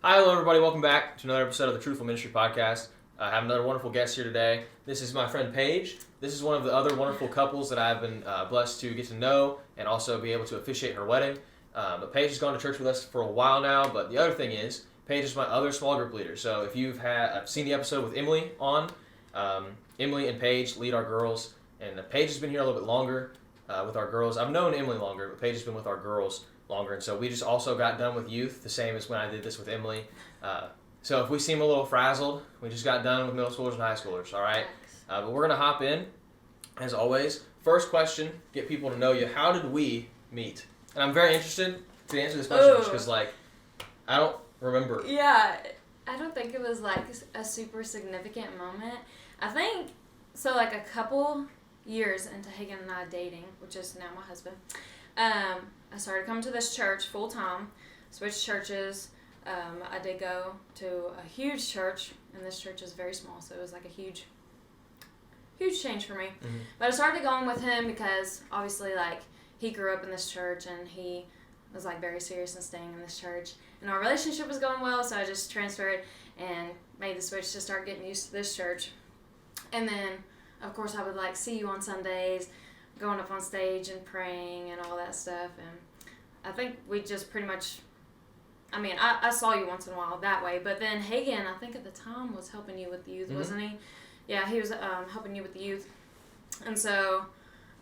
Hi, hello everybody. Welcome back to another episode of the Truthful Ministry Podcast. I have another wonderful guest here today. This is my friend Paige. This is one of the other wonderful couples that I've been blessed to get to know and also be able to officiate her wedding. But Paige has gone to church with us for a while now, but the other thing is, Paige is my other small group leader. So if I've seen the episode with Emily on, Emily and Paige lead our girls, and Paige has been here a little bit longer with our girls. I've known Emily longer, but Paige has been with our girls longer, and so we just also got done with youth, the same as when I did this with Emily. So if we seem a little frazzled, we just got done with middle schoolers and high schoolers, all right? But we're going to hop in, as always. First question, get people to know you. How did we meet? And I'm very interested to answer this question because, I don't remember. Yeah, I don't think it was, a super significant moment. I think, a couple years into Hagen and I dating, which is now my husband, I started coming to this church full time, switched churches. I did go to a huge church, and this church is very small, so it was a huge change for me. Mm-hmm. But I started going with him because obviously he grew up in this church and he was very serious in staying in this church, and our relationship was going well, so I just transferred and made the switch to start getting used to this church. And then of course I would see you on Sundays, going up on stage and praying and all that stuff. And I think we just pretty much, I saw you once in a while that way, but then Hagen, I think at the time, was helping you with the youth, mm-hmm. wasn't he? Yeah, he was helping you with the youth. And so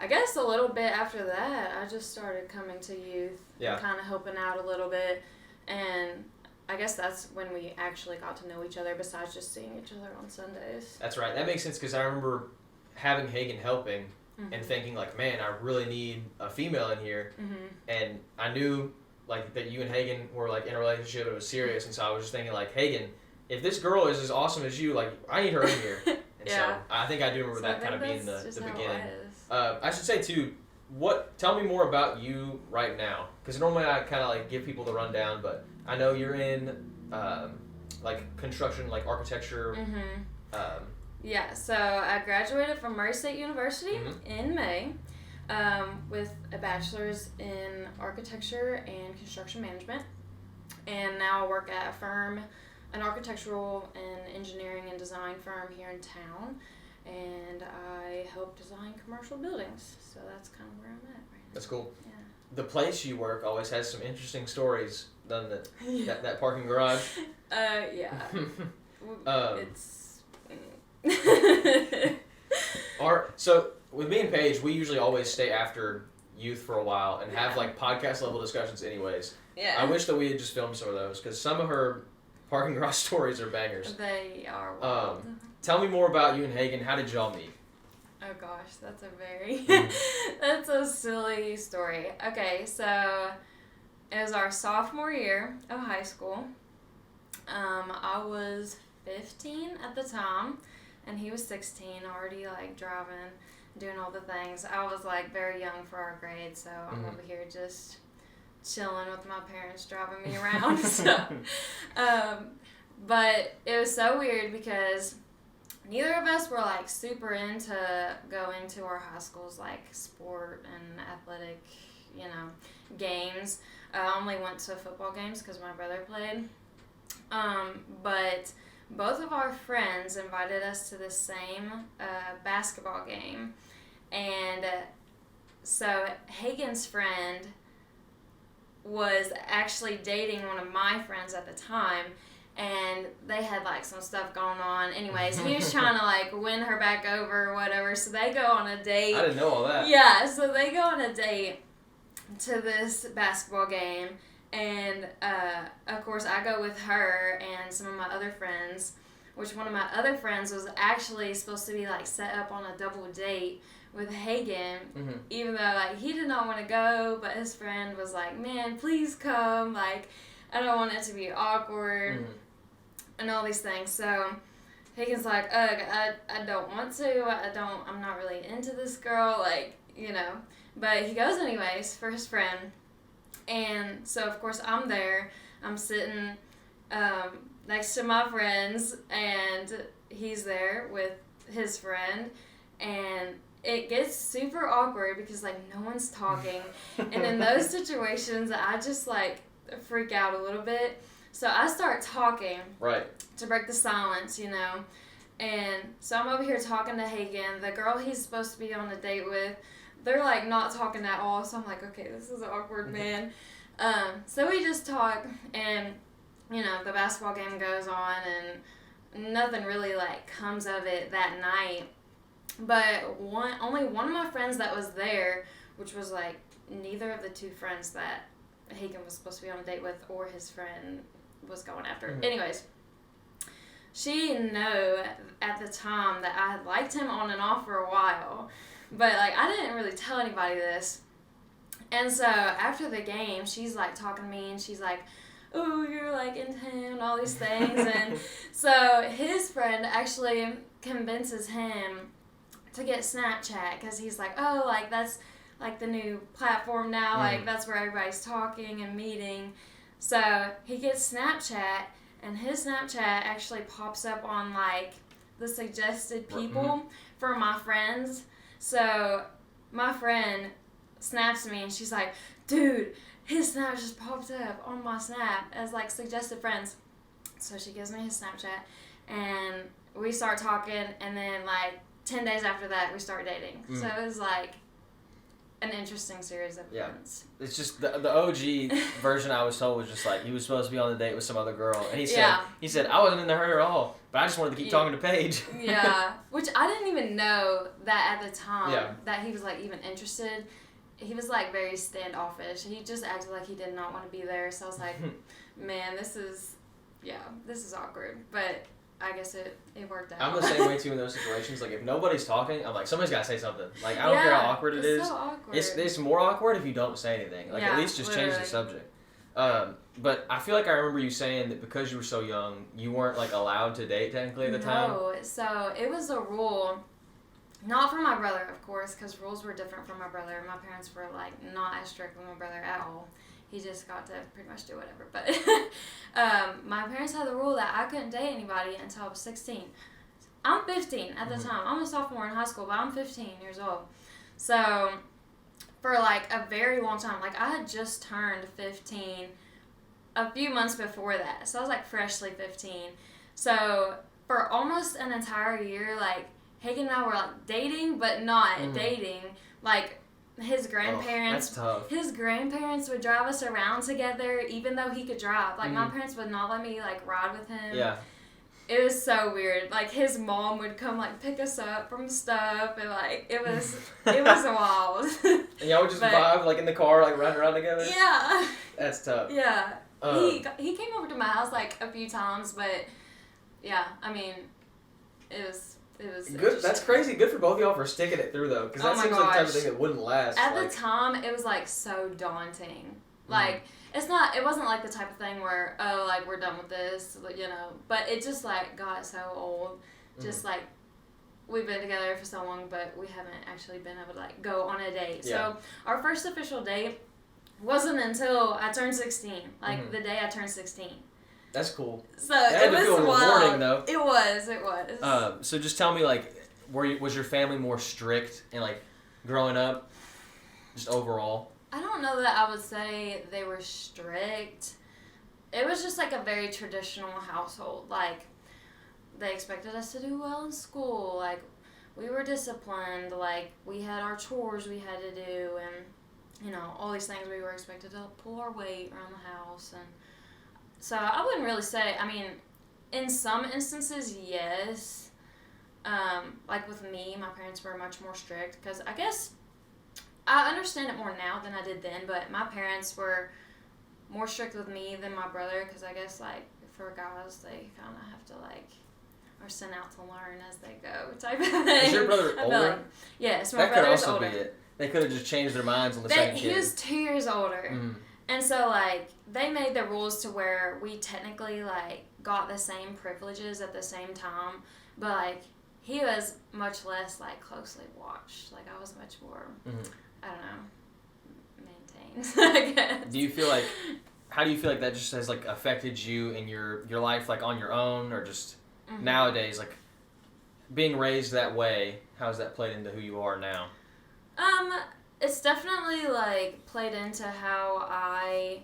I guess a little bit after that, I just started coming to youth, and kind of helping out a little bit. And I guess that's when we actually got to know each other, besides just seeing each other on Sundays. That's right. That makes sense, because I remember having Hagen helping, mm-hmm. and thinking man, I really need a female in here. Mm-hmm. And I knew that you and Hagen were in a relationship, it was serious, and so I was just thinking Hagen, if this girl is as awesome as you, I need her in here. And so I think I do remember that kind of being the beginning. I should say too, tell me more about you right now, because normally I kind of give people the rundown, but I know you're in construction, architecture. Mm-hmm. Yeah, so I graduated from Murray State University, mm-hmm. in May, with a bachelor's in architecture and construction management. And now I work at a firm, an architectural and engineering and design firm here in town. And I help design commercial buildings. So that's kind of where I'm at right now. That's cool. Yeah. The place you work always has some interesting stories, doesn't it? Yeah. That parking garage. Yeah. It's... So with me and Paige, we usually always stay after youth for a while and have podcast level discussions anyways. Yeah. I wish that we had just filmed some of those, because some of her parking garage stories are bangers. They are wild. Tell me more about you and Hagen. How did y'all meet? Oh gosh, that's a very that's a silly story. Okay, so it was our sophomore year of high school. I was 15 at the time, and he was 16, already driving, doing all the things. I was very young for our grade, so mm-hmm. I'm over here just chilling with my parents driving me around. But it was so weird because neither of us were super into going to our high school's sport and athletic, games. I only went to football games because my brother played. But both of our friends invited us to the same basketball game. And so Hagen's friend was actually dating one of my friends at the time, and they had some stuff going on. Anyways, he was trying to win her back over or whatever, so they go on a date. I didn't know all that. Yeah, so they go on a date to this basketball game, and of course I go with her and some of my other friends, which one of my other friends was actually supposed to be set up on a double date with Hagen, mm-hmm. even though he did not want to go, but his friend was man, please come, I don't want it to be awkward, mm-hmm. and all these things. So Hagen's ugh, I don't want to, I'm not really into this girl, but he goes anyways for his friend. And so of course I'm there, I'm sitting next to my friends, and he's there with his friend, and it gets super awkward because no one's talking. And in those situations I just freak out a little bit. So I start talking. Right. To break the silence, you know. And so I'm over here talking to Hagen, the girl he's supposed to be on a date with. They're like not talking at all, so I'm like, okay, this is awkward, man. So we just talk, and you know, the basketball game goes on, and nothing really like comes of it that night. But only one of my friends that was there, which was like neither of the two friends that Hagen was supposed to be on a date with or his friend was going after. Mm-hmm. Anyways, she knew at the time that I had liked him on and off for a while, but like I didn't really tell anybody this. And so after the game, she's like talking to me, and she's like, "Oh, you're like into him," and all these things. And so his friend actually convinces him to get Snapchat, because he's like, "Oh, like that's like the new platform now, like that's where everybody's talking and meeting." So he gets Snapchat, and his Snapchat actually pops up on like the suggested people for my friends. So my friend snaps me, and she's like, "Dude, his Snap just popped up on my Snap as like suggested friends." So she gives me his Snapchat, and we start talking, and then like 10 days after that we start dating. So it was like an interesting series of events. It's just the OG version I was told was just like he was supposed to be on the date with some other girl, and he said I wasn't into her at all, but I just wanted to keep talking to Paige. Which I didn't even know that at the time that he was like even interested. He was like very standoffish. He just acted like he did not want to be there. So I was like, man, this is awkward. But I guess it worked out. I'm the same way too in those situations. Like if nobody's talking, I'm like, somebody's got to say something. Like I don't care how awkward it is. It's so awkward. It's more awkward if you don't say anything. Like at least just change the subject. But I feel like I remember you saying that because you were so young, you weren't like allowed to date technically at the time. No, so it was a rule. Not for my brother, of course, because rules were different from my brother. My parents were like not as strict with my brother at all. He just got to pretty much do whatever. But my parents had the rule that I couldn't date anybody until I was 16. I'm 15 at the time. I'm a sophomore in high school, but I'm 15 years old. So for like a very long time, like I had just turned 15 a few months before that. So I was like freshly 15. So for almost an entire year, like Hagen and I were like dating, but not dating. Like his grandparents, his grandparents would drive us around together, even though he could drive. Like my parents would not let me like ride with him. Yeah. It was so weird. Like his mom would come like pick us up from stuff, and like it was wild. And y'all would just vibe like in the car, like running around together. Yeah. That's tough. Yeah. He came over to my house like a few times, but yeah, I mean, it was good. That's crazy. Good for both of y'all for sticking it through though, because that seems like the type of thing that wouldn't last. At the time, it was like so daunting. Like it wasn't like the type of thing where like we're done with this, you know. But it just like got so old. Just like we've been together for so long, but we haven't actually been able to like go on a date. Yeah. So our first official date wasn't until I turned 16. Like the day I turned 16. That's cool. So it was feel rewarding, though. It was. So just tell me, like, was your family more strict and like growing up, just overall? I don't know that I would say they were strict. It was just like a very traditional household. Like they expected us to do well in school. Like we were disciplined. Like we had our chores we had to do, and you know all these things we were expected to pull our weight around the house and. So I wouldn't really say, I mean, in some instances, yes. Like with me, my parents were much more strict because I guess I understand it more now than I did then, but my parents were more strict with me than my brother because I guess like for guys, they kind of have to like, are sent out to learn as they go type of thing. Is your brother older? Like, yes, my brother's older. That could also be it. They could have just changed their minds on the second kid. He was 2 years older. And so, like, they made the rules to where we technically, like, got the same privileges at the same time. But, like, he was much less, like, closely watched. Like, I was much more, I don't know, maintained, I guess. How do you feel like that just has, like, affected you in your life, like, on your own? Or just nowadays, like, being raised that way, how has that played into who you are now? It's definitely, like, played into how I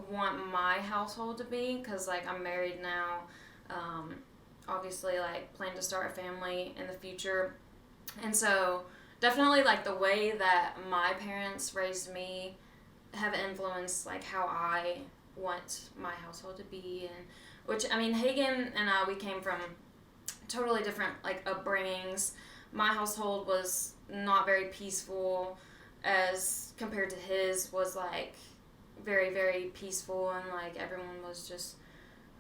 want my household to be, because like I'm married now, obviously like plan to start a family in the future, and so definitely like the way that my parents raised me have influenced like how I want my household to be. And which, I mean, Hagen and I, we came from totally different like upbringings. My household was not very peaceful as compared to his was like very, very peaceful, and like everyone was just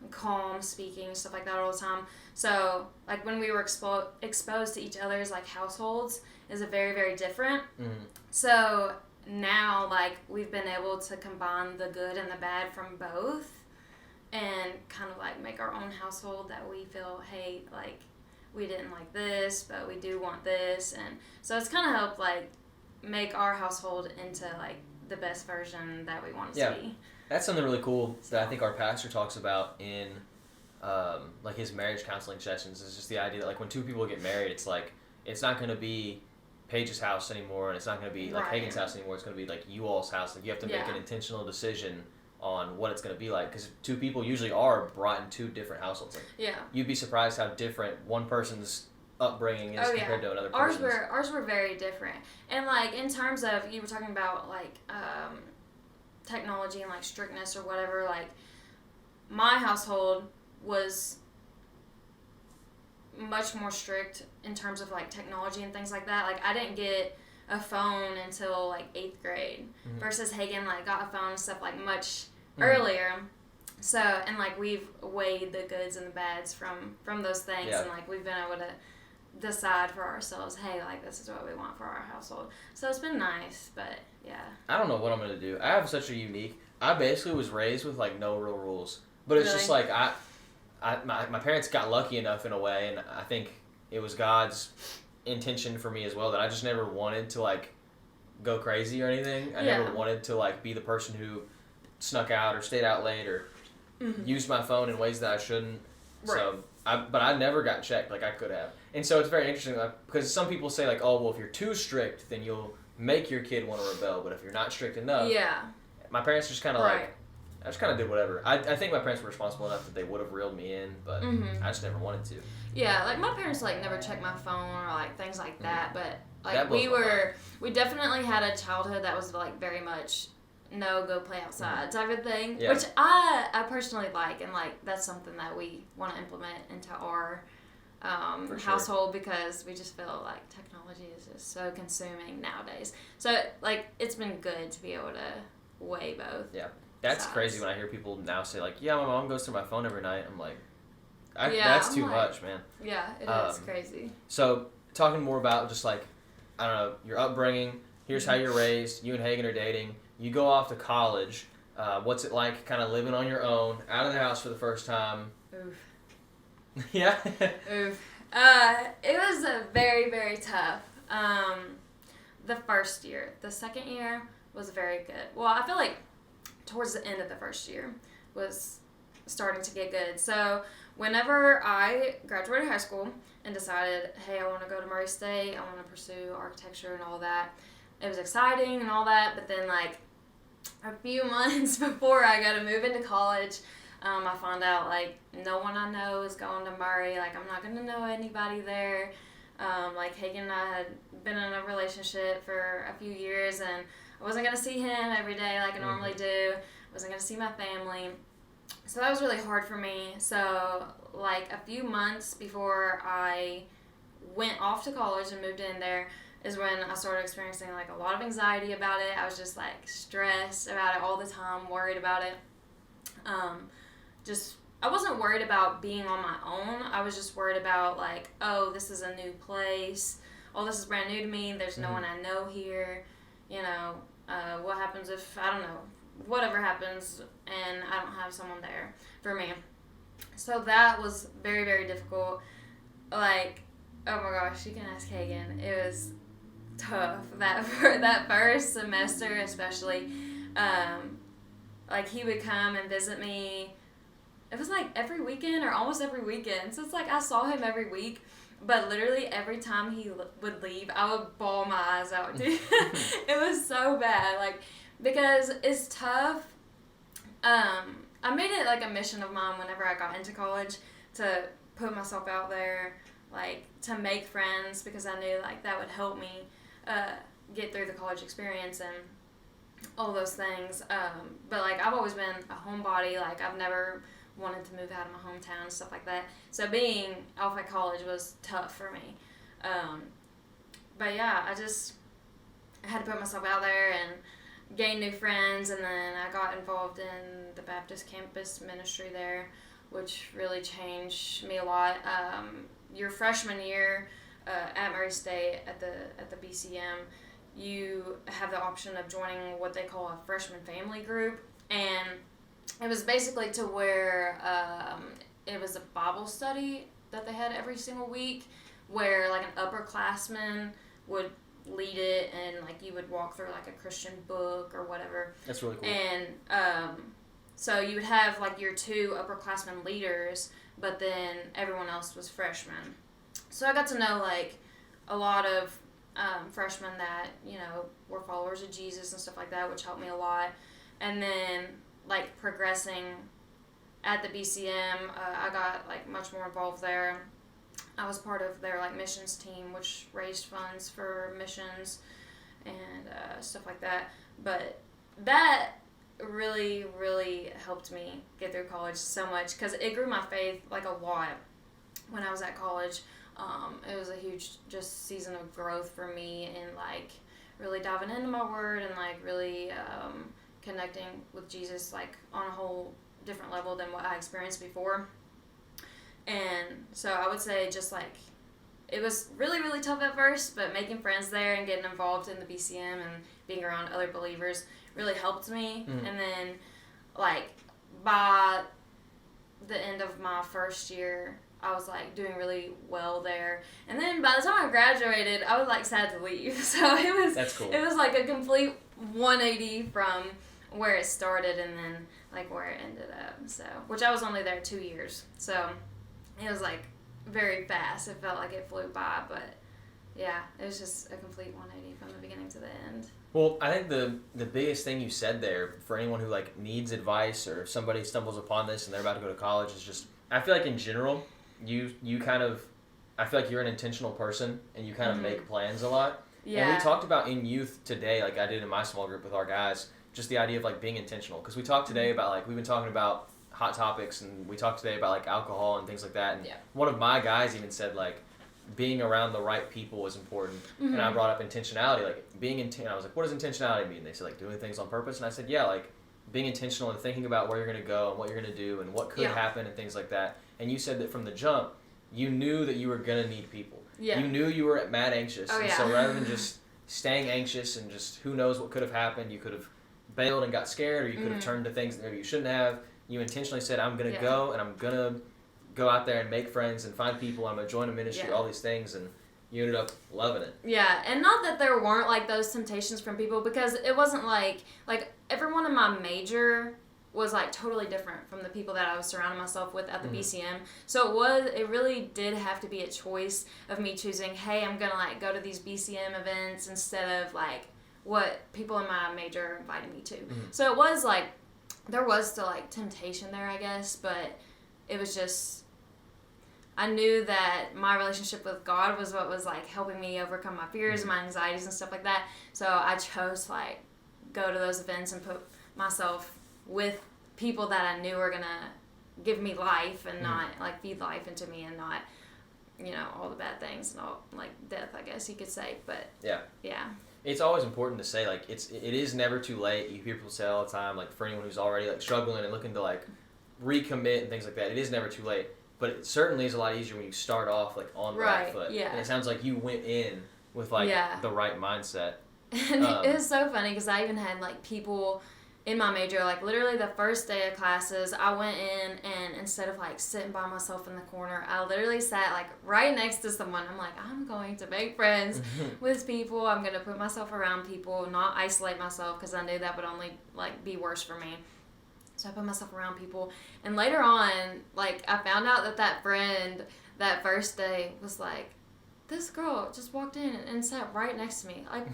calm speaking, stuff like that all the time. So like when we were exposed to each other's like households is a very, very different. So now like we've been able to combine the good and the bad from both and kind of like make our own household that we feel, hey, like we didn't like this but we do want this. And so it's kind of helped like make our household into like the best version that we want it to be. That's something really cool that I think our pastor talks about in like his marriage counseling sessions. Is just the idea that like when two people get married, it's like it's not going to be Paige's house anymore, and it's not going to be like Hagen's house anymore. It's going to be like you all's house. Like you have to make an intentional decision on what it's going to be like, because two people usually are brought in two different households. Like, you'd be surprised how different one person's upbringing is compared to another person's. Ours were very different, and like in terms of, you were talking about like technology and like strictness or whatever. Like my household was much more strict in terms of like technology and things like that. Like I didn't get a phone until like 8th grade, versus Hagen like got a phone and stuff like much earlier. So, and like we've weighed the goods and the bads from those things, and like we've been able to decide for ourselves, hey, like this is what we want for our household. So it's been nice, but I don't know what I'm gonna do. I have such a unique, I basically was raised with like no real rules, but it's just like my parents got lucky enough in a way, and I think it was God's intention for me as well, that I just never wanted to like go crazy or anything. I never wanted to like be the person who snuck out or stayed out late or used my phone in ways that I shouldn't. So but I never got checked like I could have. And so it's very interesting, like, because some people say like, oh, well, if you're too strict, then you'll make your kid want to rebel, but if you're not strict enough, my parents just kind of like, I just kind of did whatever. I think my parents were responsible enough that they would have reeled me in, but I just never wanted to. Yeah, like my parents like never checked my phone or like things like that, but like we definitely had a childhood that was like very much no, go play outside type of thing, which I personally like, and like that's something that we want to implement into our household, because we just feel like technology is just so consuming nowadays. So like it's been good to be able to weigh both. Yeah. That's crazy when I hear people now say like, yeah, my mom goes through my phone every night. I'm like, that's too much, man. Yeah, it is crazy. So talking more about just like, I don't know, your upbringing, here's how you're raised, you and Hagen are dating, you go off to college, what's it like kind of living on your own, out of the house for the first time? Oof. Yeah? Oof. It was very, very tough. The first year. The second year was very good. Well, I feel like towards the end of the first year was starting to get good. So whenever I graduated high school and decided, hey, I want to go to Murray State, I want to pursue architecture and all that, it was exciting and all that, but then like a few months before I got to move into college, I found out like no one I know is going to Murray, like I'm not going to know anybody there. Like Hagen and I had been in a relationship for a few years, and I wasn't going to see him every day like I normally do. I wasn't going to see my family. So that was really hard for me. So like a few months before I went off to college and moved in there is when I started experiencing like a lot of anxiety about it. I was just like stressed about it all the time, worried about it. I wasn't worried about being on my own. I was just worried about like, oh, this is a new place. Oh, this is brand new to me. There's no one I know here. You know, what happens if, I don't know, whatever happens and I don't have someone there for me. So that was very, very difficult. Like, oh my gosh, you can ask Hagen. It was tough. That first semester especially. Like he would come and visit me. It was like every weekend or almost every weekend. So it's like I saw him every week. But literally every time he would leave, I would bawl my eyes out, dude. It was so bad. Like, because it's tough I made it like a mission of mine whenever I got into college to put myself out there, like to make friends, because I knew like that would help me get through the college experience and all those things. But like I've always been a homebody. Like I've never wanted to move out of my hometown and stuff like that. So being off at college was tough for me. But yeah, I had to put myself out there and gain new friends, and then I got involved in the Baptist campus ministry there, which really changed me a lot. Your freshman year at Murray State at the BCM, you have the option of joining what they call a freshman family group, and it was basically to where it was a Bible study that they had every single week, where like an upperclassman would lead it, and like you would walk through like a Christian book or whatever. That's really cool. And so you would have like your two upperclassmen leaders, but then everyone else was freshmen. So I got to know like a lot of freshmen that, you know, were followers of Jesus and stuff like that, which helped me a lot. And then like progressing at the BCM, I got like much more involved there. I was part of their like missions team, which raised funds for missions and stuff like that. But that really, really helped me get through college so much, because it grew my faith like a lot when I was at college. It was a huge just season of growth for me, and like really diving into my word and like really connecting with Jesus like on a whole different level than what I experienced before. And so I would say just like it was really, really tough at first, but making friends there and getting involved in the BCM and being around other believers really helped me. Mm. And then like by the end of my first year, I was like doing really well there. And then by the time I graduated, I was like sad to leave. So That's cool. It was like a complete 180 from where it started and then like where it ended up. So, which I was only there 2 years. So it was like very fast. It felt like it flew by, but yeah, it was just a complete 180 from the beginning to the end. Well, I think the biggest thing you said there for anyone who like needs advice, or if somebody stumbles upon this and they're about to go to college, is just, I feel like in general, you kind of, I feel like you're an intentional person and you kind of make plans a lot. Yeah. And we talked about in youth today, like I did in my small group with our guys, just the idea of like being intentional. Because we talked today about like, we've been talking about hot topics, and we talked today about like alcohol and things like that. And one of my guys even said like being around the right people is important. Mm-hmm. And I brought up intentionality, like being I was like, what does intentionality mean? They said like doing things on purpose. And I said, yeah, like being intentional and thinking about where you're going to go and what you're going to do and what could happen and things like that. And you said that from the jump, you knew that you were going to need people. Yeah. You knew you were mad anxious. Oh, and so rather than just staying anxious and just who knows what could have happened, you could have bailed and got scared, or you could have turned to things that maybe you shouldn't have. You intentionally said, I'm going to go, and I'm going to go out there and make friends and find people. I'm going to join a ministry, all these things, and you ended up loving it. Yeah, and not that there weren't like those temptations from people, because it wasn't like everyone in my major was like totally different from the people that I was surrounding myself with at the BCM. So it really did have to be a choice of me choosing, hey, I'm going to like go to these BCM events instead of like what people in my major invited me to. So it was like, there was still like temptation there, I guess, but it was just, I knew that my relationship with God was what was like helping me overcome my fears, my anxieties and stuff like that. So I chose to like go to those events and put myself with people that I knew were gonna give me life and not like feed life into me, and not, you know, all the bad things and all like death, I guess you could say. But yeah. It's always important to say, like, it is never too late. You hear people say all the time, like, for anyone who's already, like, struggling and looking to, like, recommit and things like that, it is never too late. But it certainly is a lot easier when you start off, like, on the right foot. Yeah. And it sounds like you went in with, like, the right mindset. And it was so funny, because I even had, like, people in my major, like, literally the first day of classes, I went in, and instead of, like, sitting by myself in the corner, I literally sat, like, right next to someone. I'm like, I'm going to make friends with people. I'm going to put myself around people, not isolate myself, because I knew that would only, like, be worse for me. So I put myself around people. And later on, like, I found out that friend that first day was, like, this girl just walked in and sat right next to me. Like,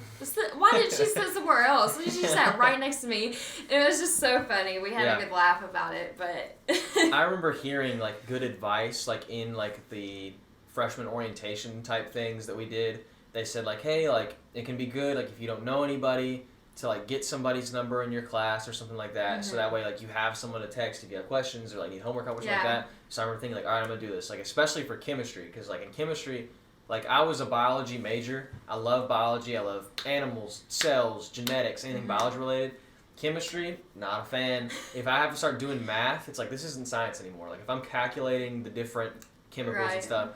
why did she sit somewhere else? She sat right next to me. It was just so funny. We had a good laugh about it, but... I remember hearing, like, good advice, like, in, like, the freshman orientation type things that we did. They said, like, hey, like, it can be good, like, if you don't know anybody, to, like, get somebody's number in your class or something like that. So that way, like, you have someone to text if you have questions or, like, need homework or something like that. So I remember thinking, like, all right, I'm going to do this. Like, especially for chemistry, because, like, in chemistry... Like, I was a biology major. I love biology. I love animals, cells, genetics, anything biology related. Chemistry, not a fan. If I have to start doing math, it's like, this isn't science anymore. Like, if I'm calculating the different chemicals and stuff.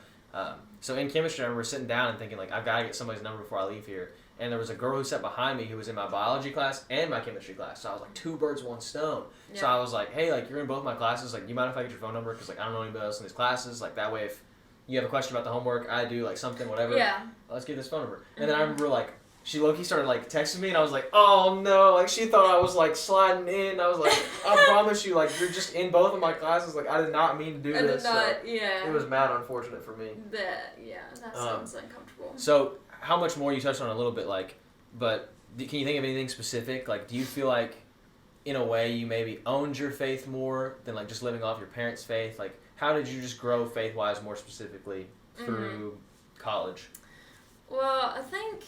So in chemistry, I remember sitting down and thinking, like, I've got to get somebody's number before I leave here. And there was a girl who sat behind me who was in my biology class and my chemistry class. So I was like, 2 birds, 1 stone. Yeah. So I was like, hey, like, you're in both my classes. Like, do you mind if I get your phone number? Because, like, I don't know anybody else in these classes. Like, that way if... you have a question about the homework, I do, like, something, whatever. Yeah. Let's get this phone number. And then I remember, like, she low-key started, like, texting me, and I was like, oh, no. Like, she thought I was, like, sliding in. I was like, I promise you, like, you're just in both of my classes. Like, I did not mean to do this. It was mad unfortunate for me. That sounds uncomfortable. So, how much more, you touched on it a little bit, like, but can you think of anything specific? Like, do you feel like, in a way, you maybe owned your faith more than, like, just living off your parents' faith? Like, how did you just grow faith-wise more specifically through college? Well, I think,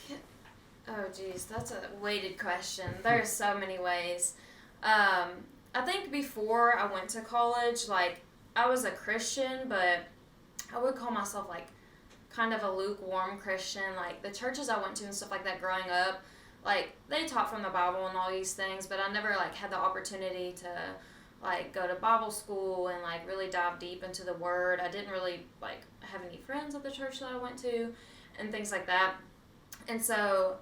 oh geez, that's a weighted question. There's so many ways. I think before I went to college, like, I was a Christian, but I would call myself, like, kind of a lukewarm Christian. Like, the churches I went to and stuff like that growing up, like, they taught from the Bible and all these things, but I never, like, had the opportunity to... like, go to Bible school and, like, really dive deep into the Word. I didn't really, like, have any friends at the church that I went to and things like that. And so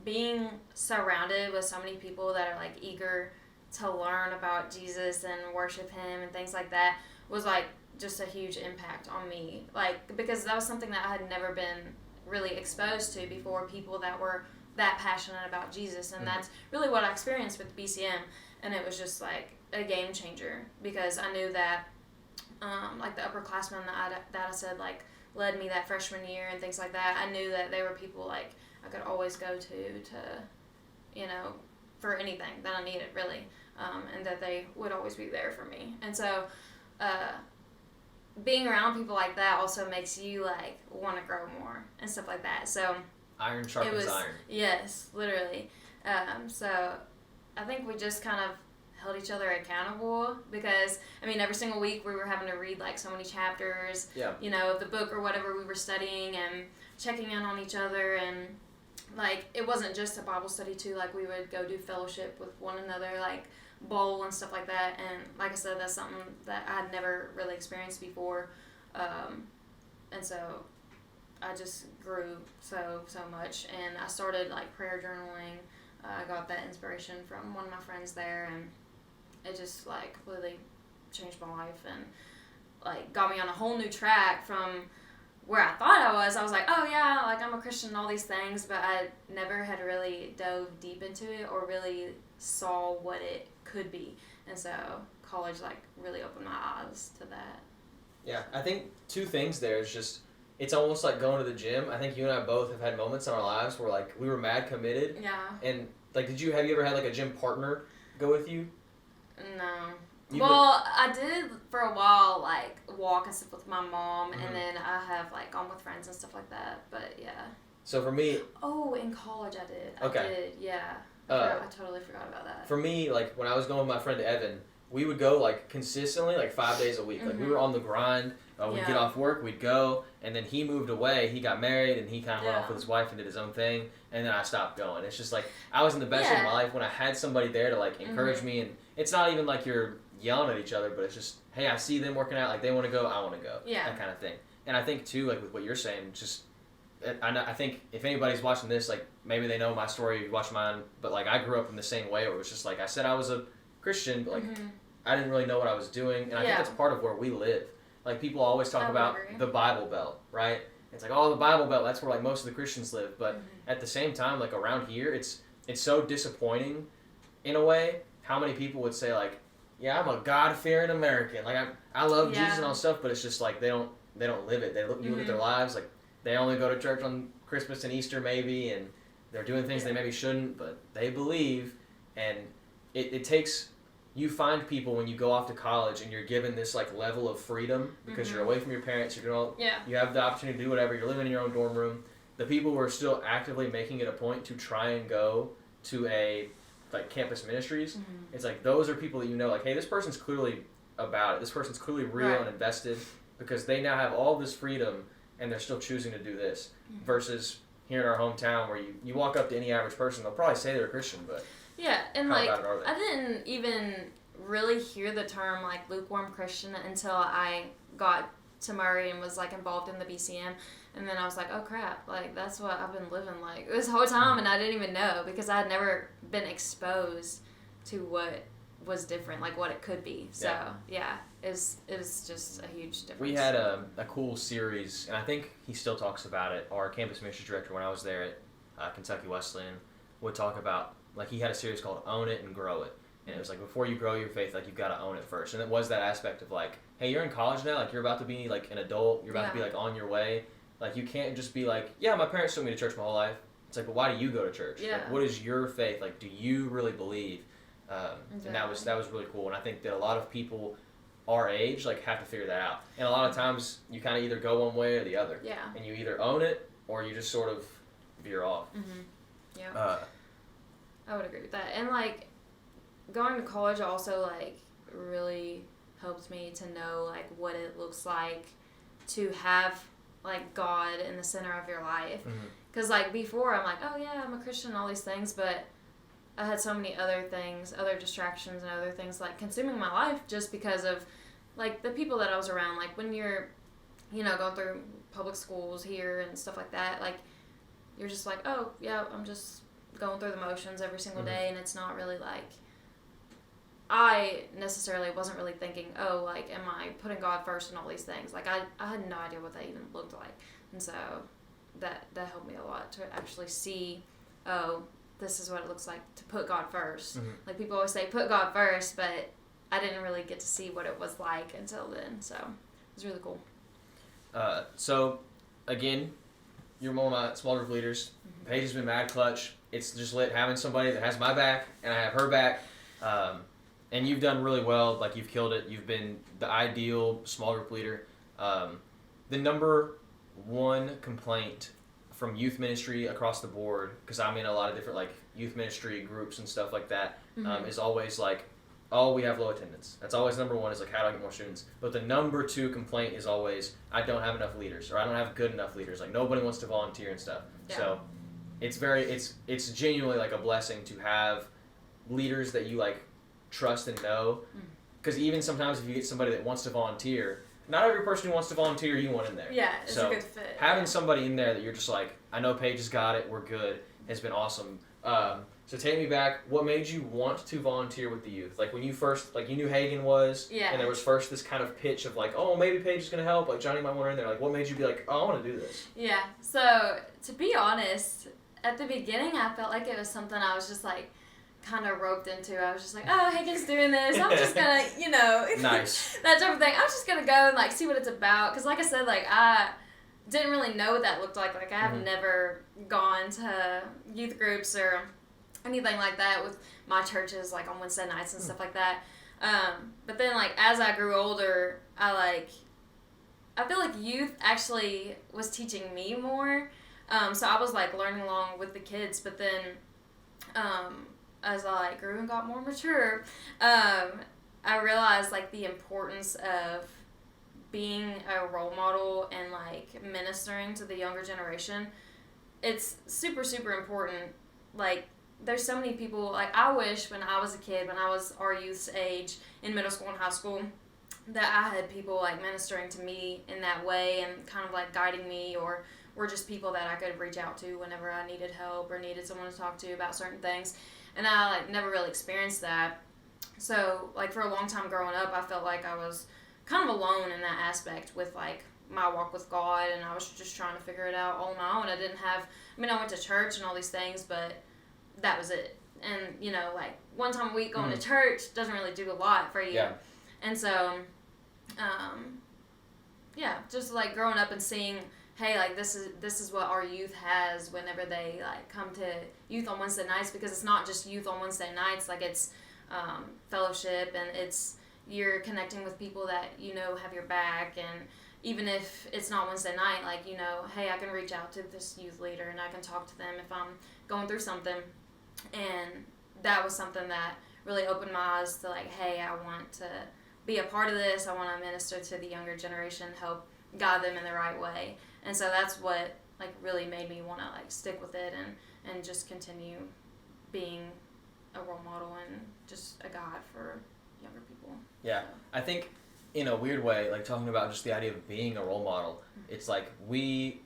being surrounded with so many people that are, like, eager to learn about Jesus and worship Him and things like that was, like, just a huge impact on me. Like, because that was something that I had never been really exposed to before, people that were that passionate about Jesus. And that's really what I experienced with BCM. And it was just, like, a game changer, because I knew that, like, the upperclassmen that I said, like, led me that freshman year and things like that, I knew that they were people, like, I could always go to, you know, for anything that I needed, really, and that they would always be there for me. And so, being around people like that also makes you, like, want to grow more and stuff like that. So, iron sharpens iron. Yes, literally. So, I think we just kind of held each other accountable, because, I mean, every single week we were having to read, like, so many chapters, you know, of the book or whatever we were studying, and checking in on each other, and, like, it wasn't just a Bible study, too. Like, we would go do fellowship with one another, like, bowl and stuff like that, and, like I said, that's something that I had never really experienced before, and so I just grew so much, and I started, like, prayer journaling. I got that inspiration from one of my friends there, and it just, like, completely changed my life and, like, got me on a whole new track from where I thought I was. I was like, oh, yeah, like, I'm a Christian and all these things, but I never had really dove deep into it or really saw what it could be. And so college, like, really opened my eyes to that. Yeah, I think 2 things there is just, it's almost like going to the gym. I think you and I both have had moments in our lives where, like, we were mad committed. Yeah. And, like, have you ever had, like, a gym partner go with you? No. I did for a while, like, walk and stuff with my mom, and then I have, like, gone with friends and stuff like that, but yeah. So for me... Oh, in college I did. Okay. I did, yeah. I totally forgot about that. For me, like, when I was going with my friend Evan, we would go, like, consistently, like, 5 days a week. Like, we were on the grind. We'd get off work, we'd go, and then he moved away. He got married, and he kind of went off with his wife and did his own thing, and then I stopped going. It's just, like, I was in the best shape of my life when I had somebody there to, like, encourage me, and it's not even like you're yelling at each other, but it's just, hey, I see them working out, like, they want to go, I want to go. Yeah. That kind of thing. And I think, too, like, with what you're saying, just, I think if anybody's watching this, like, maybe they know my story, you watch mine, but, like, I grew up in the same way, where it was just, like, I said I was a Christian, but, like, I didn't really know what I was doing, and I think that's part of where we live. Like, people always talk about the Bible Belt, right? It's like, oh, the Bible Belt, that's where, like, most of the Christians live. But at the same time, like, around here, it's so disappointing, in a way, how many people would say, like, yeah, I'm a God-fearing American. Like, I love Jesus and all stuff, but it's just, like, they don't live it. You look at their lives, like, they only go to church on Christmas and Easter maybe, and they're doing things they maybe shouldn't, but they believe. And it takes, you find people when you go off to college and you're given this like level of freedom because you're away from your parents, you're doing all, you have the opportunity to do whatever, you're living in your own dorm room. The people who are still actively making it a point to try and go to a like campus ministries, it's like those are people that you know, like, hey, this person's clearly about it. This person's clearly real and invested because they now have all this freedom and they're still choosing to do this. Versus here in our hometown where you walk up to any average person, they'll probably say they're a Christian, but and how like about it are they? I didn't even really hear the term like lukewarm Christian until I got to Murray and was like involved in the BCM, and then I was like, oh crap, like that's what I've been living like this whole time, and I didn't even know because I had never been exposed to what was different, like what it could be. So it was just a huge difference. We had a cool series, and I think he still talks about it. Our campus ministry director when I was there at Kentucky Wesleyan would talk about, like, he had a series called Own It and Grow It. And it was like, before you grow your faith, like, you've got to own it first. And it was that aspect of like, hey, you're in college now, like, you're about to be like an adult, you're about to be like on your way. Like, you can't just be like, yeah, my parents took me to church my whole life. It's like, but why do you go to church? Like, what is your faith? Like, do you really believe? And that was really cool. And I think that a lot of people our age like have to figure that out. And a lot of times you kind of either go one way or the other. Yeah. And you either own it or you just sort of veer off. Yeah. I would agree with that. And like going to college also like really helped me to know like what it looks like to have like God in the center of your life. Because like before I'm like, oh yeah, I'm a Christian and all these things, but I had so many other things, other distractions and other things like consuming my life just because of like the people that I was around. Like when you're, you know, going through public schools here and stuff like that, like you're just like, oh yeah, I'm just going through the motions every single day, and it's not really like, I necessarily wasn't really thinking, oh, like, am I putting God first and all these things? Like, I had no idea what that even looked like. And so that helped me a lot to actually see, oh, this is what it looks like to put God first. Like, people always say, put God first, but I didn't really get to see what it was like until then. So it was really cool. So, again, you're one of my small group leaders. Paige has been mad clutch. It's just lit having somebody that has my back and I have her back. And you've done really well. Like, you've killed it. You've been the ideal small group leader. The number one complaint from youth ministry across the board, because I'm in a lot of different like youth ministry groups and stuff like that, is always like, oh, we have low attendance. That's always number one, is like, how do I get more students? But the number two complaint is always, I don't have enough leaders, or I don't have good enough leaders. Like, nobody wants to volunteer and stuff. Yeah. So it's genuinely like a blessing to have leaders that you like trust and know, because even sometimes if you get somebody that wants to volunteer, not every person who wants to volunteer you want in there. Yeah, it's a good fit. Having somebody in there that you're just like, I know Paige has got it, we're good, has been awesome. So take me back, what made you want to volunteer with the youth? Like when you first, like you knew Hagen was, and there was first this kind of pitch of like, oh, maybe Paige is going to help, like Johnny might want her in there. Like what made you be like, oh, I want to do this? Yeah, so to be honest, at the beginning I felt like it was something I was just like, kind of roped into. I was just like, oh, Hagen's doing this. I'm just gonna, you know, nice. that type of thing. I'm just gonna go and like see what it's about. Because like I said, like I didn't really know what that looked like. Like I have never gone to youth groups or anything like that with my churches, like on Wednesday nights and stuff like that. But then like as I grew older, I feel like youth actually was teaching me more. So I was like learning along with the kids, but then as I grew and got more mature, I realized like the importance of being a role model and like ministering to the younger generation. It's super, super important. Like there's so many people, like I wish when I was a kid, when I was our youth's age in middle school and high school, that I had people like ministering to me in that way and kind of like guiding me, or were just people that I could reach out to whenever I needed help or needed someone to talk to about certain things. And I like never really experienced that. So like for a long time growing up, I felt like I was kind of alone in that aspect with like my walk with God, and I was just trying to figure it out all on my own. I didn't have, I mean, I went to church and all these things, but that was it. And you know, like one time a week going to church doesn't really do a lot for you. Yeah. And so, just like growing up and seeing hey, like this is what our youth has whenever they like come to youth on Wednesday nights, because it's not just youth on Wednesday nights, like it's fellowship, and it's you're connecting with people that have your back. And even if it's not Wednesday night, like hey, I can reach out to this youth leader and I can talk to them if I'm going through something. And that was something that really opened my eyes to like, hey, I want to be a part of this. I want to minister to the younger generation, help guide them in the right way. And so that's what like really made me want to like stick with it and just continue being a role model and just a guide for younger people. Yeah, so. I think in a weird way, like talking about just the idea of being a role model, it's like we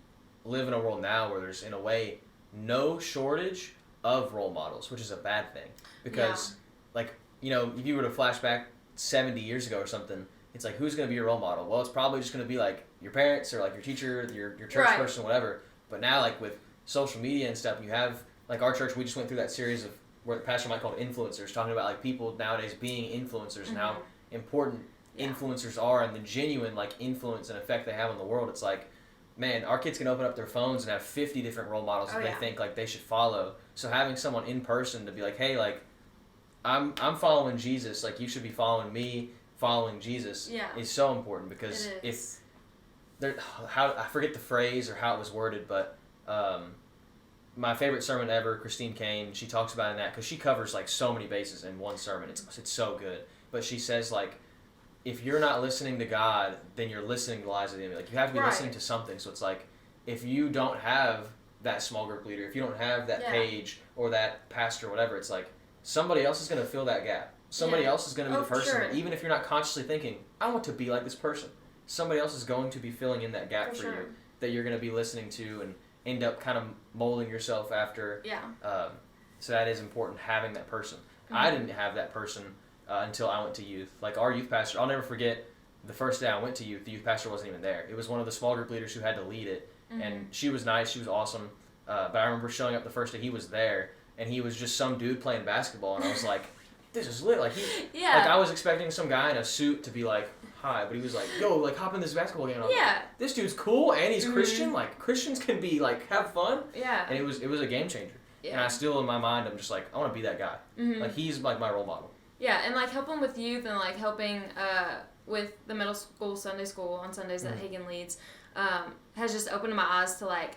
live in a world now where there's in a way no shortage of role models, which is a bad thing, because like if you were to flash back 70 years ago or something, it's like, who's going to be your role model? Well, it's probably just going to be like your parents or like your teacher, your church person, whatever. But now like with social media and stuff, you have like our church, we just went through that series of where the pastor might call it influencers, talking about like people nowadays being influencers and how important influencers are and the genuine like influence and effect they have on the world. It's like, man, our kids can open up their phones and have 50 different role models that they think like they should follow. So having someone in person to be like, hey, like I'm following Jesus, like you should be following me, following Jesus is so important, because if there, I forget the phrase or how it was worded, but my favorite sermon ever, Christine Kane, she talks about in that, because she covers like so many bases in one sermon. It's so good. But she says like, if you're not listening to God, then you're listening to lies of the enemy. Like you have to be listening to something. So it's like, if you don't have that small group leader, if you don't have that Paige or that pastor or whatever, it's like somebody else is going to fill that gap. Somebody else is going to be the person, even if you're not consciously thinking, I want to be like this person. Somebody else is going to be filling in that gap for you that you're going to be listening to and end up kind of molding yourself after. Yeah. So that is important, having that person. Mm-hmm. I didn't have that person until I went to youth. Like our youth pastor, I'll never forget the first day I went to youth, the youth pastor wasn't even there. It was one of the small group leaders who had to lead it. Mm-hmm. And she was nice, she was awesome. But I remember showing up the first day he was there, and he was just some dude playing basketball, and I was like, this is lit. Like like I was expecting some guy in a suit to be like, hi, but he was like, yo, like hop in this basketball game. And I was like, this dude's cool and he's Christian. Like Christians can be like have fun. Yeah. And it was a game changer. Yeah. And I still in my mind I'm just like, I want to be that guy. Mm-hmm. Like he's like my role model. Yeah, and like helping with youth and like helping with the middle school Sunday school on Sundays that Hagen leads has just opened my eyes to like,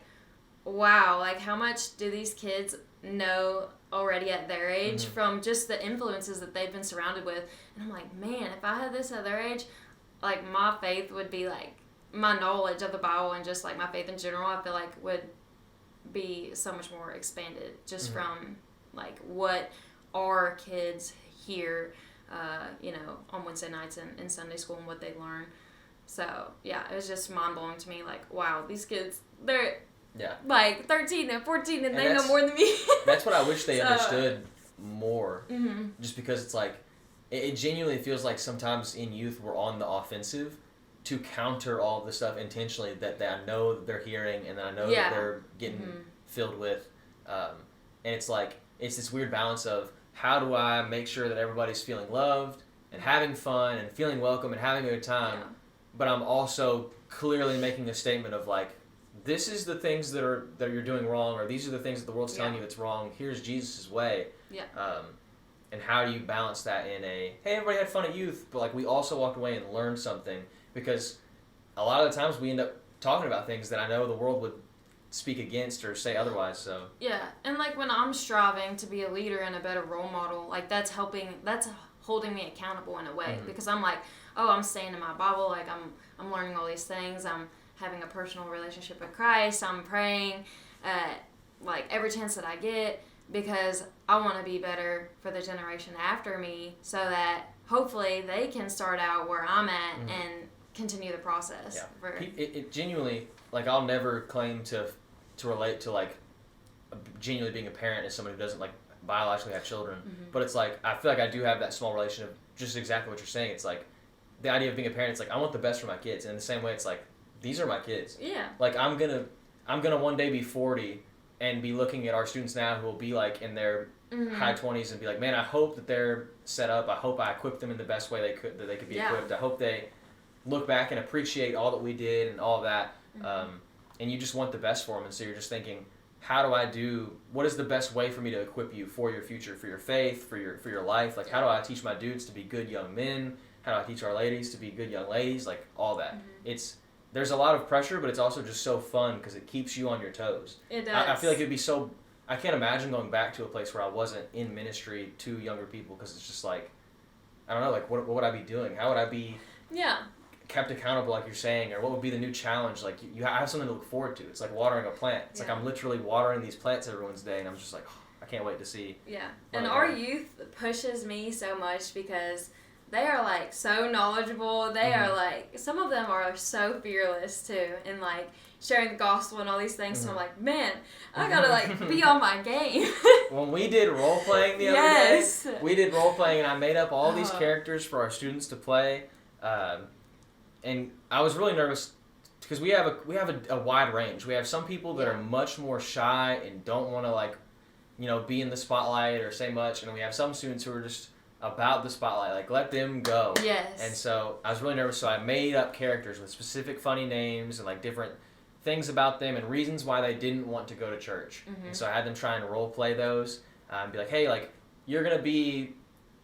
wow, like how much do these kids know already at their age from just the influences that they've been surrounded with. And I'm like, man, if I had this at their age, like my faith would be like, my knowledge of the Bible and just like my faith in general, I feel like would be so much more expanded just from like what our kids hear on Wednesday nights in Sunday school and what they learn. So yeah, it was just mind blowing to me, like, wow, these kids, they're like 13 and 14 and they know more than me. That's what I wish they understood more. Just because it's like, it genuinely feels like sometimes in youth we're on the offensive to counter all of the stuff intentionally that I know that they're hearing and that I know that they're getting filled with. And it's like, it's this weird balance of how do I make sure that everybody's feeling loved and having fun and feeling welcome and having a good time, but I'm also clearly making a statement of like, this is the things that you're doing wrong, or these are the things that the world's telling you that's wrong. Here's Jesus' way. Yeah. And how do you balance that in a, hey, everybody had fun at youth, but like we also walked away and learned something, because a lot of the times we end up talking about things that I know the world would speak against or say otherwise. So yeah, and like when I'm striving to be a leader and a better role model, like that's holding me accountable in a way, because I'm like, oh, I'm staying in my Bible, like I'm learning all these things, I'm having a personal relationship with Christ, I'm praying like every chance that I get, because I want to be better for the generation after me, so that hopefully they can start out where I'm at and continue the process. Yeah. It genuinely, like, I'll never claim to relate to like genuinely being a parent as somebody who doesn't like biologically have children, but it's like I feel like I do have that small relation of just exactly what you're saying. It's like the idea of being a parent, it's like I want the best for my kids, and in the same way it's like these are my kids. Yeah. Like I'm gonna one day be 40 and be looking at our students now who will be like in their high 20s and be like, man, I hope that they're set up. I hope I equipped them in the best way they could be equipped. I hope they look back and appreciate all that we did and all of that. and you just want the best for them, and so you're just thinking, what is the best way for me to equip you for your future, for your faith, for your life? Like, how do I teach my dudes to be good young men? How do I teach our ladies to be good young ladies? Like, all that. There's a lot of pressure, but it's also just so fun because it keeps you on your toes. It does. I feel like it'd be so... I can't imagine going back to a place where I wasn't in ministry to younger people, because it's just like, I don't know, like, what would I be doing? How would I be kept accountable, like you're saying? Or what would be the new challenge? Like, you have something to look forward to. It's like watering a plant. It's like I'm literally watering these plants every Wednesday, and I'm just like, I can't wait to see. Yeah. And our youth pushes me so much because they are, like, so knowledgeable. They are, like, some of them are so fearless, too, in, like, sharing the gospel and all these things. So I'm like, man, I gotta, like, be on my game. When we did role-playing the other day, we did role-playing, and I made up all these characters for our students to play. And I was really nervous because we have a wide range. We have some people that are much more shy and don't want to, like, be in the spotlight or say much. And we have some students who are just about the spotlight, like, let them go. Yes. And so I was really nervous, so I made up characters with specific funny names and, like, different things about them and reasons why they didn't want to go to church. And so I had them try and role play those and be like, hey, like, you're going to be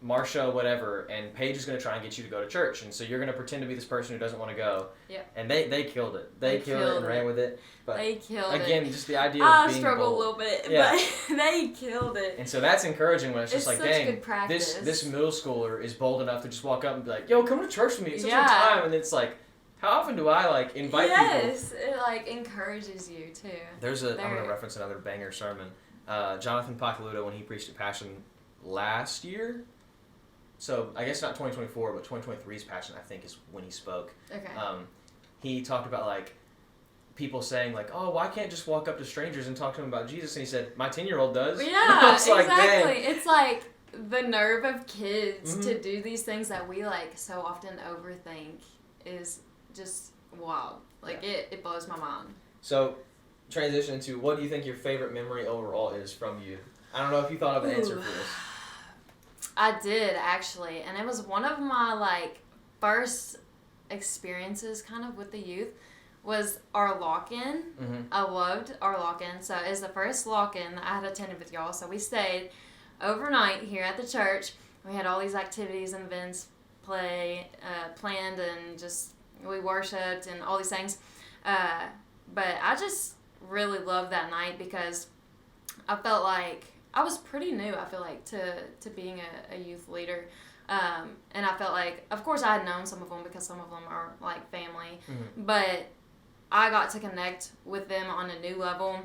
Marsha whatever, and Paige is going to try and get you to go to church, and so you're going to pretend to be this person who doesn't want to go. Yeah. And they killed it. They killed it and ran with it. But they killed it. Again, just the idea of being struggled bold. a little bit, but they killed it. And so that's encouraging when it's just like, dang, good practice. This middle schooler is bold enough to just walk up and be like, yo, come to church with me. It's such a good time. And it's like, how often do I, like, invite people? Yes, it, like, encourages you, too. I'm going to reference another banger sermon. Jonathan Pacaluto, when he preached at Passion last year, so I guess not 2024, but 2023's Passion, I think, is when he spoke. Okay. He talked about, like, people saying, like, oh, why can't just walk up to strangers and talk to them about Jesus? And he said, my 10-year-old does. Yeah, exactly. Like, dang. It's like the nerve of kids to do these things that we, like, so often overthink is just wild. Like, it blows my mind. So, transition into, what do you think your favorite memory overall is from you? I don't know if you thought of an answer for this. I did, actually. And it was one of my, like, first experiences kind of with the youth was our lock-in. I loved our lock-in. So it was the first lock-in that I had attended with y'all. So we stayed overnight here at the church. We had all these activities and events planned, and just we worshipped and all these things. But I just really loved that night because I felt like I was pretty new, I feel like, to being a youth leader. And I felt like, of course, I had known some of them because some of them are, like, family. But I got to connect with them on a new level.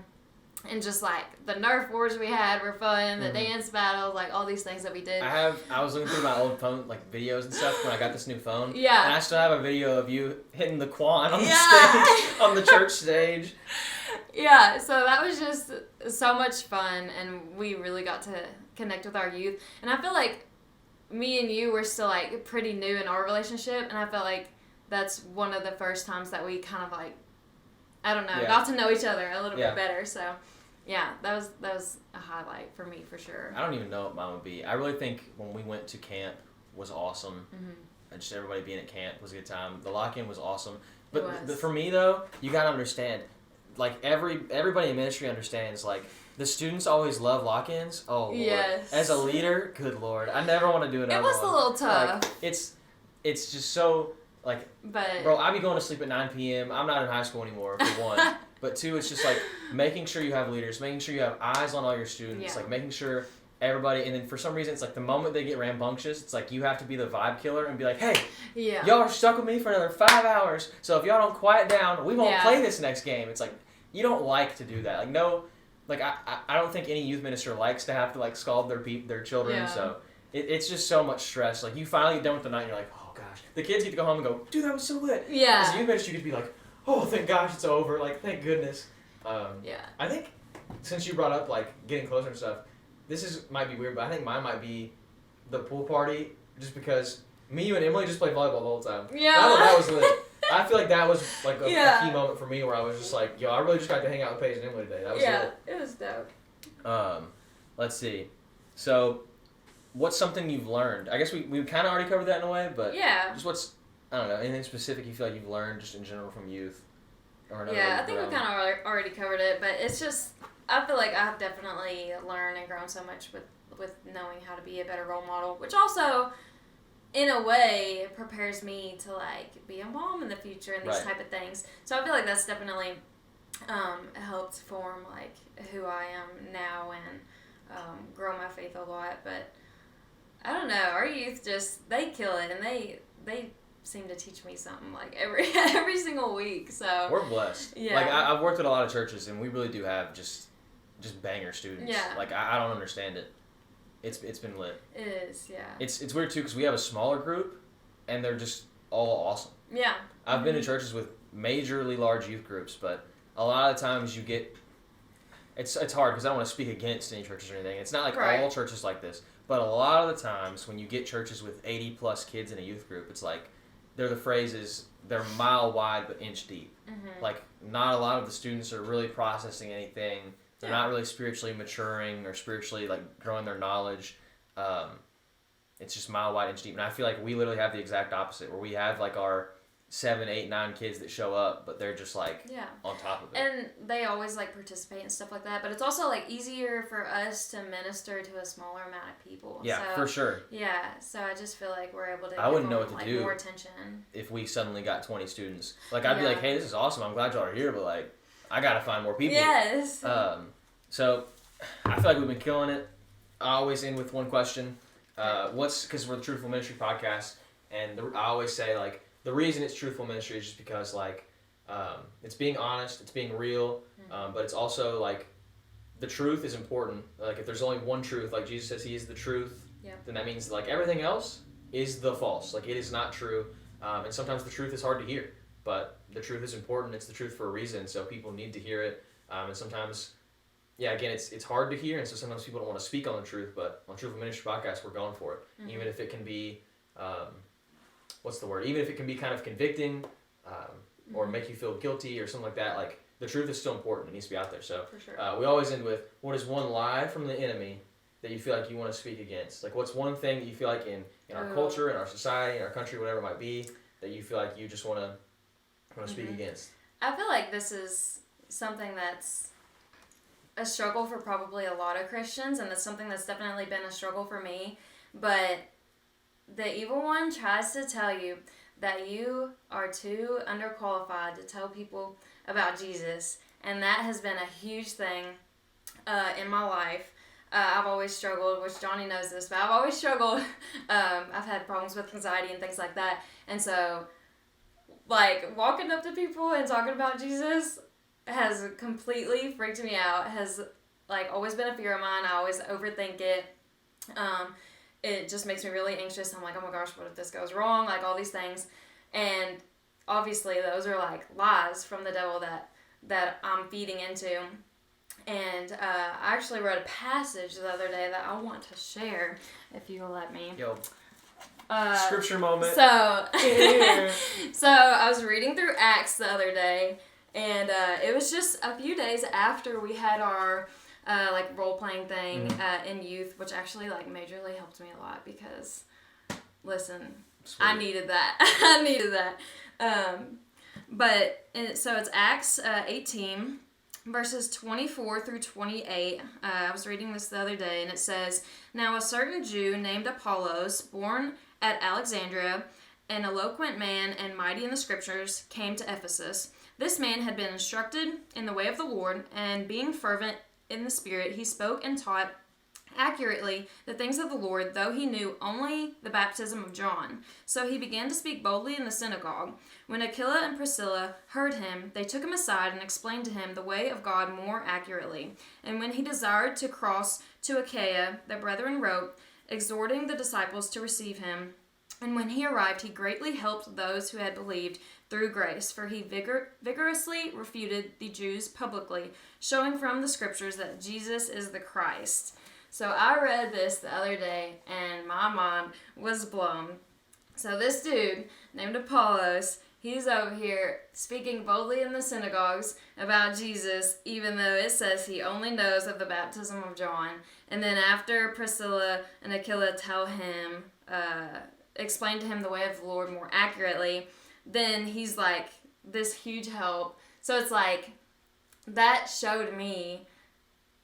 And just, like, the Nerf wars we had were fun, the dance battles, like, all these things that we did. I was looking through my old phone, like, videos and stuff when I got this new phone. Yeah. And I still have a video of you hitting the quan on the stage, on the church stage. Yeah, so that was just so much fun, and we really got to connect with our youth. And I feel like me and you were still, like, pretty new in our relationship, and I felt like that's one of the first times that we kind of, like, I don't know, got to know each other a little bit better. So, yeah, that was a highlight for me, for sure. I don't even know what mine would be. I really think when we went to camp was awesome. Just everybody being at camp was a good time. The lock-in was awesome. But for me, though, you got to understand, like, everybody in ministry understands, like, the students always love lock-ins. Oh, Lord. Yes. As a leader, good Lord. I never want to do another one. It was a little tough. Like, it's just so, like, bro, I be going to sleep at 9 p.m. I'm not in high school anymore, for one. But two, it's just, like, making sure you have leaders, making sure you have eyes on all your students, like, making sure everybody, and then for some reason, it's like the moment they get rambunctious, it's like you have to be the vibe killer and be like, hey, y'all are stuck with me for another 5 hours, so if y'all don't quiet down, we won't play this next game. It's like, you don't like to do that. Like, no, like, I don't think any youth minister likes to have to, like, scald their children, so it's just so much stress. Like, you finally get done with the night, and you're like, oh, gosh. The kids get to go home and go, dude, that was so lit. Yeah. As a youth minister, you could be like, oh, thank gosh it's over. Like, thank goodness. I think, since you brought up, like, getting closer and stuff, might be weird, but I think mine might be the pool party, just because me, you, and Emily just played volleyball the whole time. Yeah. I thought that was lit. I feel like that was, like, a key moment for me where I was just like, yo, I really just got to hang out with Paige and Emily today. That was lit. It was dope. Let's see. So, what's something you've learned? I guess we kind of already covered that in a way, but just I don't know, anything specific you feel like you've learned just in general from youth? Or another Yeah, way I think we around? kind of already covered it, but it's just, I feel like I've definitely learned and grown so much with knowing how to be a better role model, which also, in a way, prepares me to, like, be a mom in the future and these Right. type of things. So I feel like that's definitely helped form, like, who I am now and grow my faith a lot. But I don't know, our youth just, they kill it, and they seem to teach me something, like, every single week. So We're blessed. Yeah. Like I've worked at a lot of churches, and we really do have just banger students. Yeah. Like I don't understand it. It's been lit. it is, yeah. It's weird too because we have a smaller group, and they're just all awesome. Yeah. I've been to churches with majorly large youth groups, but a lot of times you get. It's hard because I don't want to speak against any churches or anything. It's not like Right. all churches like this, but a lot of the times when you get churches with 80 plus kids in a youth group, it's like the phrase is they're mile wide but inch deep. Mm-hmm. Like not a lot of the students are really processing anything. They're not really spiritually maturing or spiritually like growing their knowledge. It's just mile wide, inch deep, and I feel like we literally have the exact opposite, where we have like our 7, 8, 9 kids that show up, but they're just like on top of it. And they always like participate and stuff like that. But it's also like easier for us to minister to a smaller amount of people. Yeah, so, for sure. Yeah, so I just feel like we're able to I wouldn't give know them, what to like, do more attention. If we suddenly got 20 students. Like I'd be Yeah. like, hey, this is awesome. I'm glad y'all are here, but like I gotta find more people. Yes. So I feel like we've been killing it. I always end with one question. Because we're the Truthful Ministry podcast, and I always say like the reason it's Truthful Ministry is just because like it's being honest, it's being real, but it's also like the truth is important. Like if there's only one truth, like Jesus says He is the truth, then that means like everything else is the false. Like it is not true, and sometimes the truth is hard to hear, but the truth is important. It's the truth for a reason, so people need to hear it, and sometimes. Yeah, again, it's hard to hear, and so sometimes people don't want to speak on the truth, but on Truthful Ministry Podcast, we're going for it. Even if it can be, what's the word? Even if it can be kind of convicting, or make you feel guilty or something like that, like, the truth is still important. It needs to be out there. So, For sure. we always end with, what is one lie from the enemy that you feel like you want to speak against? Like, what's one thing that you feel like in our culture, in our society, in our country, whatever it might be, that you feel like you just want to speak against? I feel like this is something that's a struggle for probably a lot of Christians, and it's something that's definitely been a struggle for me. But the evil one tries to tell you that you are too underqualified to tell people about Jesus, and that has been a huge thing in my life. I've always struggled, which Johnny knows this, but I've always struggled. I've had problems with anxiety and things like that, and so like walking up to people and talking about Jesus has completely freaked me out, has like always been a fear of mine. I always overthink it. It just makes me really anxious. I'm like, oh my gosh, what if this goes wrong? Like all these things. And obviously those are like lies from the devil that I'm feeding into. And I actually wrote a passage the other day that I want to share, if you'll let me. Yo, scripture moment. So, so I was reading through Acts the other day, and it was just a few days after we had our like role playing thing in youth, which actually like majorly helped me a lot because, listen, Sweet. I needed that. I needed that. So it's Acts 18. Verses 24 through 28, I was reading this the other day, and it says, "Now a certain Jew named Apollos, born at Alexandria, an eloquent man and mighty in the scriptures, came to Ephesus. This man had been instructed in the way of the Lord, and being fervent in the Spirit, he spoke and taught accurately the things of the Lord, though he knew only the baptism of John. So he began to speak boldly in the synagogue. When Aquila and Priscilla heard him, they took him aside and explained to him the way of God more accurately. And when he desired to cross to Achaia, the brethren wrote, exhorting the disciples to receive him. And when he arrived, he greatly helped those who had believed through grace, for he vigorously refuted the Jews publicly, showing from the scriptures that Jesus is the Christ." So I read this the other day, and my mind was blown. So this dude named Apollos, he's over here speaking boldly in the synagogues about Jesus, even though it says he only knows of the baptism of John. And then after Priscilla and Aquila tell him, explain to him the way of the Lord more accurately, then he's like this huge help, So it's like, that showed me,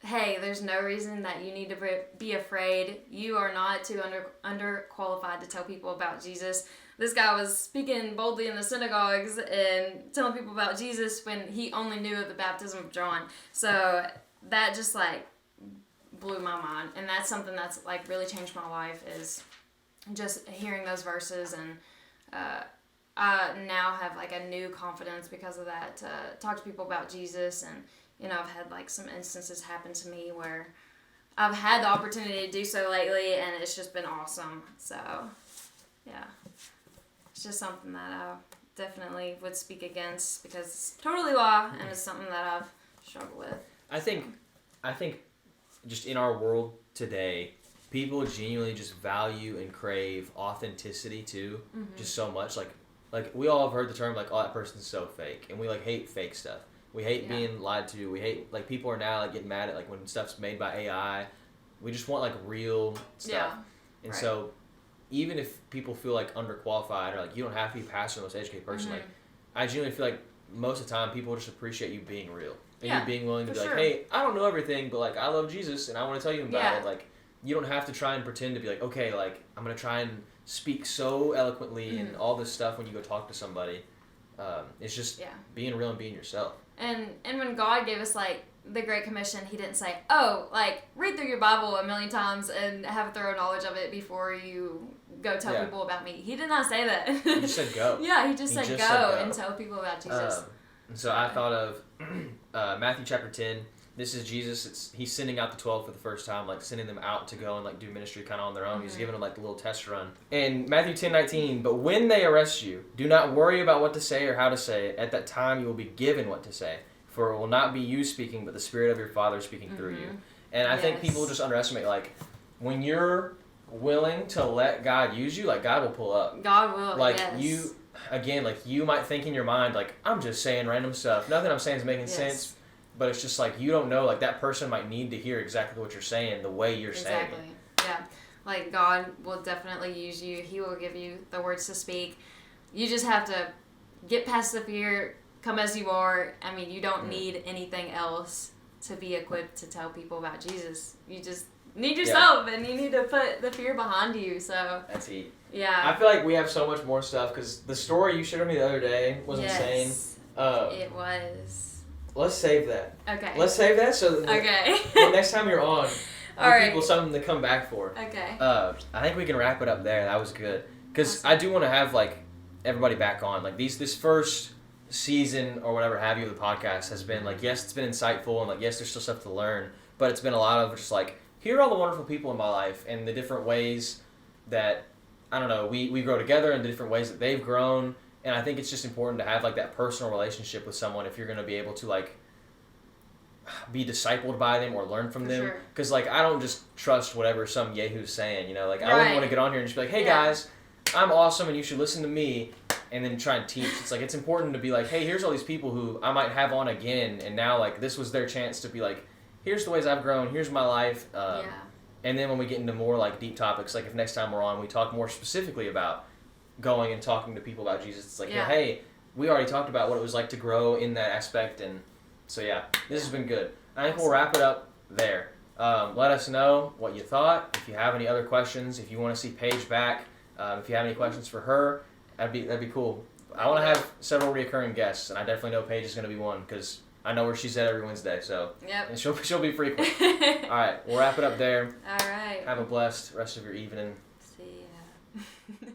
hey, there's no reason that you need to be afraid. You are not too underqualified to tell people about Jesus. This guy was speaking boldly in the synagogues and telling people about Jesus when he only knew of the baptism of John. So that just like blew my mind. And that's something that's like really changed my life, is just hearing those verses. And I now have like a new confidence because of that to talk to people about Jesus. And, you know, I've had like some instances happen to me where I've had the opportunity to do so lately, and it's just been awesome. So, yeah. It's just something that I definitely would speak against, because it's totally law, and it's something that I've struggled with. I think just in our world today, people genuinely just value and crave authenticity too, just so much. Like we all have heard the term like, oh, that person's so fake, and we like hate fake stuff. We hate being lied to. We hate, like, people are now like getting mad at like when stuff's made by AI. We just want like real stuff. And so even if people feel like underqualified, or like you don't have to be a pastor or the most educated person, like I genuinely feel like most of the time people just appreciate you being real. And you being willing to be like, hey, I don't know everything, but like I love Jesus and I want to tell you about it. Like, you don't have to try and pretend to be like, okay, like I'm going to try and speak so eloquently and all this stuff when you go talk to somebody. It's just being real and being yourself. And when God gave us like the Great Commission, he didn't say, oh, like read through your Bible a million times and have a thorough knowledge of it before you go tell people about me. He did not say that. He just said go. He just said go and tell people about Jesus. And so I thought of Matthew chapter 10. This is Jesus. He's sending out the 12 for the first time, like sending them out to go and like do ministry kind of on their own. He's giving them like the little test run. And Matthew 10:19, but when they arrest you, do not worry about what to say or how to say it. At that time you will be given what to say. For it will not be you speaking, but the Spirit of your Father speaking through you. And I think people just underestimate, like, when you're willing to let God use you, like, God will pull up. God will, like, you, again, like, you might think in your mind, like, I'm just saying random stuff. Nothing I'm saying is making sense. But it's just like, you don't know, like, that person might need to hear exactly what you're saying the way you're saying it. Exactly. Yeah. Like, God will definitely use you. He will give you the words to speak. You just have to get past the fear, come as you are. I mean, you don't need anything else to be equipped to tell people about Jesus. You just need yourself, and you need to put the fear behind you. So that's it. Yeah. I feel like we have so much more stuff, because the story you showed me the other day was insane. It was. Let's save that. Okay. Let's save that so that the next time you're on, people something to come back for. Okay. I think we can wrap it up there. That was good. Because I do want to have, like, everybody back on. Like, this first season or whatever have you of the podcast has been, like, yes, it's been insightful, and, like, yes, there's still stuff to learn, but it's been a lot of just, like, here are all the wonderful people in my life and the different ways that, I don't know, we grow together and the different ways that they've grown. And I think it's just important to have, like, that personal relationship with someone if you're going to be able to, like, be discipled by them or learn from them. Because, like, I don't just trust whatever some yahoo's saying, you know? Like, I wouldn't want to get on here and just be like, hey, guys, I'm awesome and you should listen to me, and then try and teach. It's, like, it's important to be like, hey, here's all these people who I might have on again, and now, like, this was their chance to be like, here's the ways I've grown, here's my life. And then when we get into more, like, deep topics, like if next time we're on, we talk more specifically about going and talking to people about Jesus. It's like, hey, we already talked about what it was like to grow in that aspect. And so, this has been good. I think we'll wrap it up there. Let us know what you thought. If you have any other questions, if you want to see Paige back, if you have any questions for her, that'd be cool. I want to have several recurring guests, and I definitely know Paige is going to be one, because I know where she's at every Wednesday. So and she'll be frequent. All right, we'll wrap it up there. All right. Have a blessed rest of your evening. See ya.